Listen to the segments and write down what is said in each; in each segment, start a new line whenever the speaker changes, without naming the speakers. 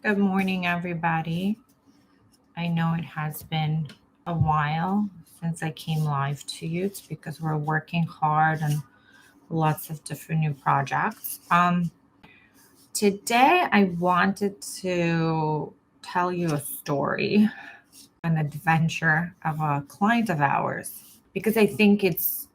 Good morning, everybody. I know it has been a while since I came live to you. It's because we're working hard on lots of different new projects. Today, I wanted to tell you a story, an adventure of a client of ours, because I think it's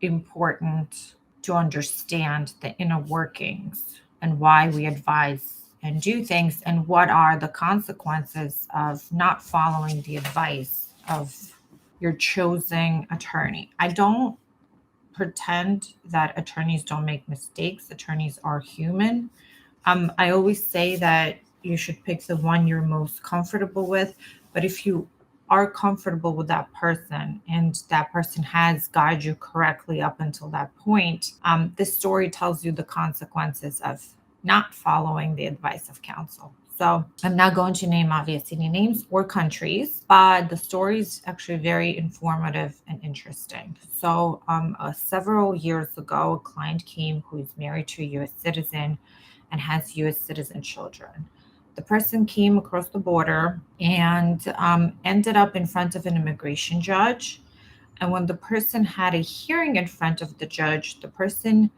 important to understand the inner workings and why we advise and do things and what are the consequences of not following the advice of your chosen attorney. I don't pretend that attorneys don't make mistakes. Attorneys are human. I always say that you should pick the one you're most comfortable with. But if you are comfortable with that person and that person has guided you correctly up until that point, this story tells you the consequences of not following the advice of counsel. So I'm not going to name obviously any names or countries, but the story is actually very informative and interesting. So several years ago, a client came who is married to a U.S. citizen and has US citizen children. The person came across the border and ended up in front of an immigration judge. And when the person had a hearing in front of the judge, the person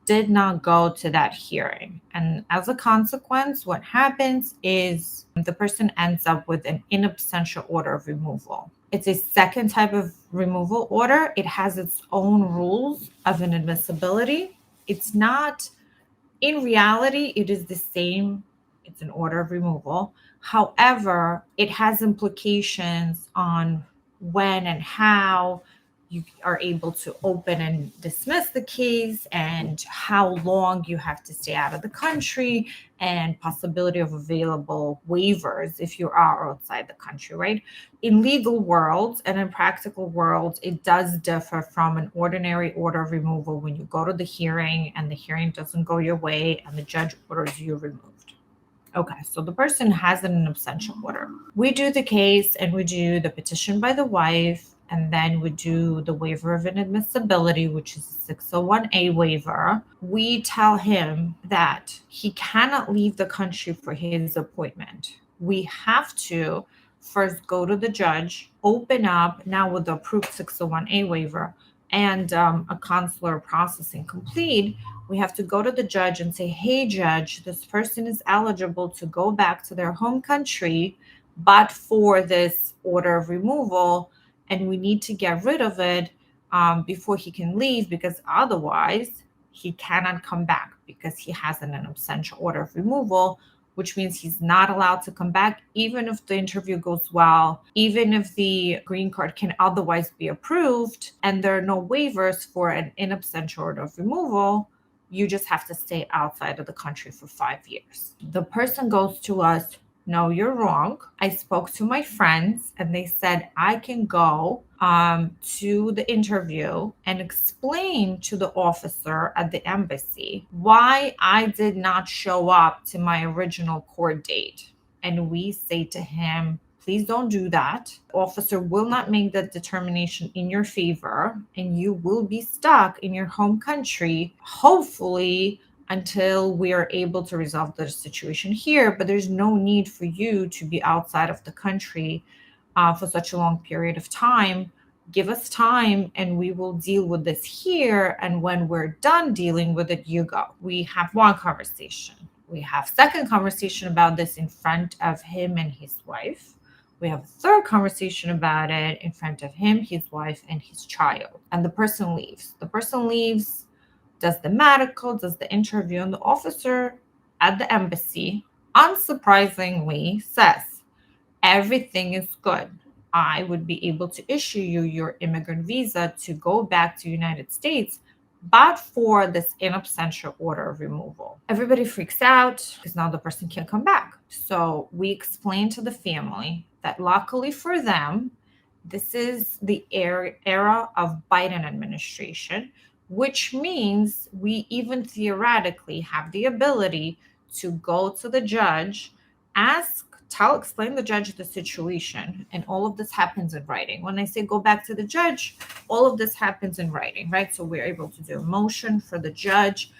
did not go to that hearing. And as a consequence, what happens is the person ends up with an in absentia order of removal. It's a second type of removal order. It has its own rules of inadmissibility. It's not in reality, it is the same. It's an order of removal. However, it has implications on when and how you are able to open and dismiss the case and how long you have to stay out of the country and possibility of available waivers if you are outside the country, right? In legal worlds and in practical worlds, it does differ from an ordinary order of removal when you go to the hearing and the hearing doesn't go your way and the judge orders you removed. Okay, so the person has an absentia order. We do the case and we do the petition by the wife, and then we do the waiver of inadmissibility, which is a 601A waiver. We tell him that he cannot leave the country for his appointment. We have to first go to the judge, open up now with the approved 601A waiver and a consular processing complete. We have to go to the judge and say, hey, judge, this person is eligible to go back to their home country, but for this order of removal, and we need to get rid of it before he can leave, because otherwise he cannot come back because he has an absentia order of removal, which means he's not allowed to come back, even if the interview goes well, even if the green card can otherwise be approved and there are no waivers for an in absentia order of removal. You just have to stay outside of the country for 5 years. The person goes to us, no, you're wrong. I spoke to my friends and they said I can go to the interview and explain to the officer at the embassy why I did not show up to my original court date. And we say to him, please don't do that. The officer will not make that determination in your favor, and you will be stuck in your home country, hopefully until we are able to resolve the situation here. But there's no need for you to be outside of the country for such a long period of time. Give us time and we will deal with this here. And when we're done dealing with it, you go. We have one conversation. We have second conversation about this in front of him and his wife. We have a third conversation about it in front of him, his wife, and his child. And the person leaves. The person leaves, does the medical, does the interview, and the officer at the embassy, unsurprisingly, says, everything is good. I would be able to issue you your immigrant visa to go back to the United States, but for this in absentia order of removal. Everybody freaks out because now the person can't come back. So we explain to the family that luckily for them, this is the era of Biden administration, which means we even theoretically have the ability to go to the judge, explain the judge the situation, and all of this happens in writing. When I say go back to the judge, all of this happens in writing, right? So we're able to do a motion for the judge,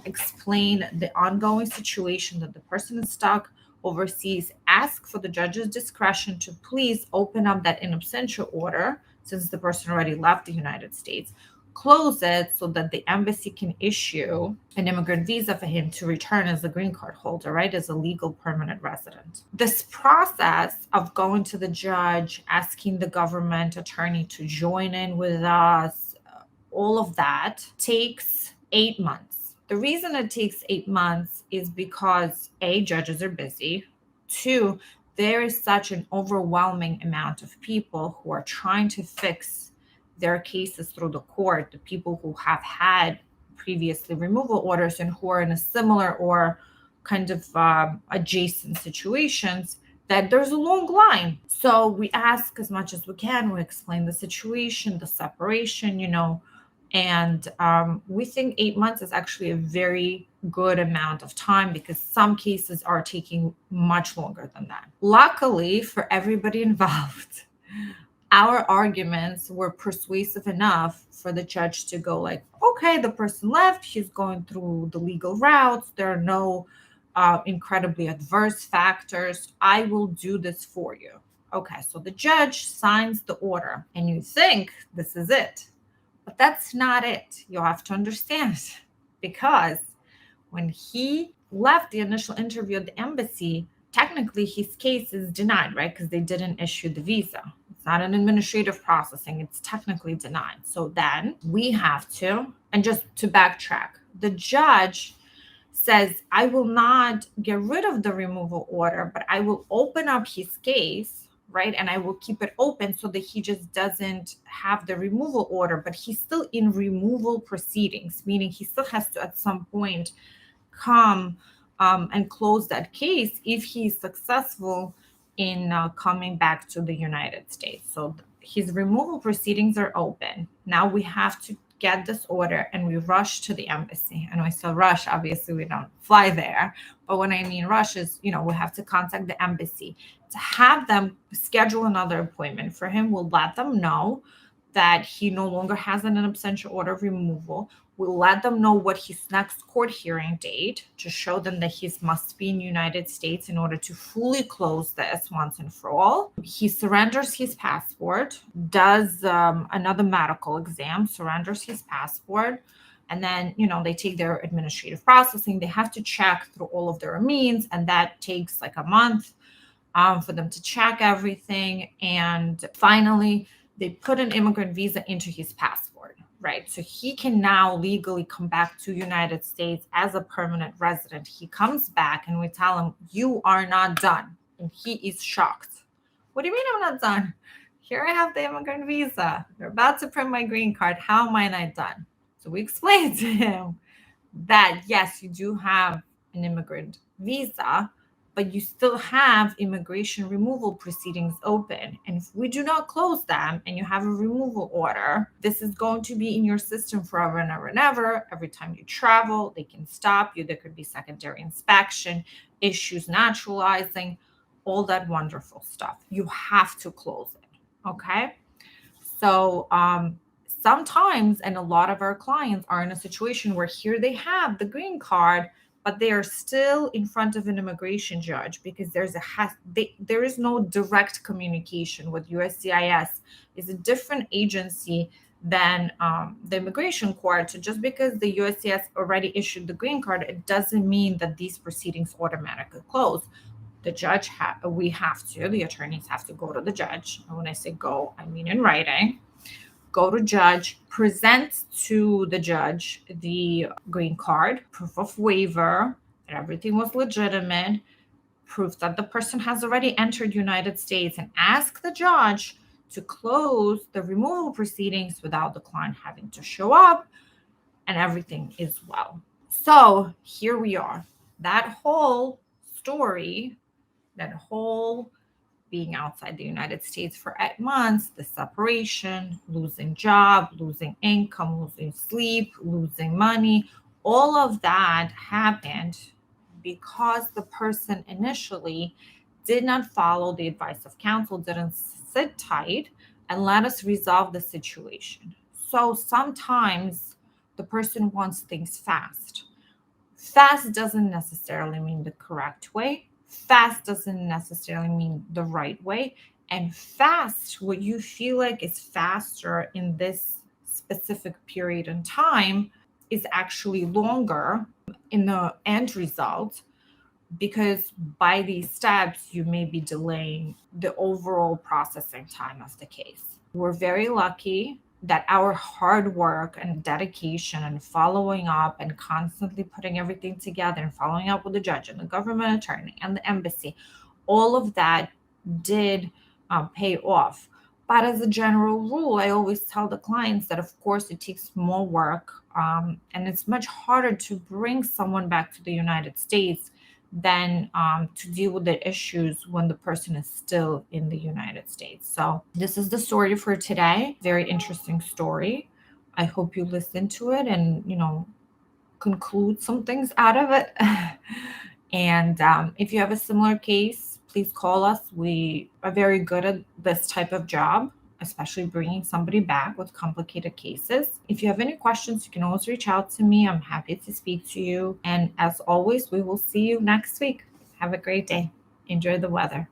explain the ongoing situation that the person is stuck overseas ask for the judge's discretion to please open up that in absentia order, since the person already left the United States, close it so that the embassy can issue an immigrant visa for him to return as a green card holder, right? As a legal permanent resident. This process of going to the judge, asking the government attorney to join in with us, all of that takes 8 months. The reason it takes 8 months is because A, judges are busy. Two, there is such an overwhelming amount of people who are trying to fix their cases through the court, the people who have had previously removal orders and who are in a similar or kind of adjacent situations, that there's a long line. So we ask as much as we can. We explain the situation, the separation, and we think 8 months is actually a very good amount of time because some cases are taking much longer than that. Luckily for everybody involved, our arguments were persuasive enough for the judge to go like, okay, the person left, he's going through the legal routes, there are no incredibly adverse factors, I will do this for you. Okay, so the judge signs the order and you think this is it. But that's not it. You'll have to understand, because when he left the initial interview at the embassy, technically his case is denied, right? Because they didn't issue the visa. It's not an administrative processing. It's technically denied. So then we have to, and just to backtrack, the judge says, I will not get rid of the removal order, but I will open up his case, right? And I will keep it open so that he just doesn't have the removal order, but he's still in removal proceedings, meaning he still has to at some point come and close that case if he's successful in coming back to the United States. So his removal proceedings are open. Now we have to get this order and we rush to the embassy. And I still rush, obviously we don't fly there. But when I mean rush is, we have to contact the embassy to have them schedule another appointment for him. We'll let them know that he no longer has an in absentia order of removal. We'll let them know what his next court hearing date to show them that he must be in the United States in order to fully close this once and for all. He surrenders his passport, does another medical exam, surrenders his passport, and then, they take their administrative processing. They have to check through all of their means, and that takes like a month for them to check everything. And finally, they put an immigrant visa into his passport, right? So he can now legally come back to United States as a permanent resident. He comes back and we tell him, you are not done. And he is shocked. What do you mean I'm not done? Here I have the immigrant visa. They're about to print my green card. How am I not done? So we explained to him that, yes, you do have an immigrant visa, but you still have immigration removal proceedings open. And if we do not close them and you have a removal order, this is going to be in your system forever and ever and ever. Every time you travel, they can stop you. There could be secondary inspection, issues naturalizing, all that wonderful stuff. You have to close it, okay? So sometimes, and a lot of our clients are in a situation where here they have the green card, but they are still in front of an immigration judge because there is no direct communication with USCIS. It's a different agency than the immigration court. So just because the USCIS already issued the green card, it doesn't mean that these proceedings automatically close. The judge, the attorneys have to go to the judge. And when I say go, I mean in writing. Go to judge, present to the judge the green card, proof of waiver, that everything was legitimate, proof that the person has already entered United States, and ask the judge to close the removal proceedings without the client having to show up, and everything is well. So here we are. That whole story, that whole being outside the United States for 8 months, the separation, losing job, losing income, losing sleep, losing money, all of that happened because the person initially did not follow the advice of counsel, didn't sit tight and let us resolve the situation. So sometimes the person wants things fast. Fast doesn't necessarily mean the correct way. Fast doesn't necessarily mean the right way. And fast, what you feel like is faster in this specific period in time, is actually longer in the end result, because by these steps, you may be delaying the overall processing time of the case. We're very lucky that our hard work and dedication and following up and constantly putting everything together and following up with the judge and the government attorney and the embassy, all of that did pay off. But as a general rule, I always tell the clients that, of course, it takes more work, and it's much harder to bring someone back to the United States than to deal with the issues when the person is still in the United States. So this is the story for today. Very interesting story. I hope you listen to it and, conclude some things out of it. And if you have a similar case, please call us. We are very good at this type of job, especially bringing somebody back with complicated cases. If you have any questions, you can always reach out to me. I'm happy to speak to you. And as always, we will see you next week. Have a great day. Enjoy the weather.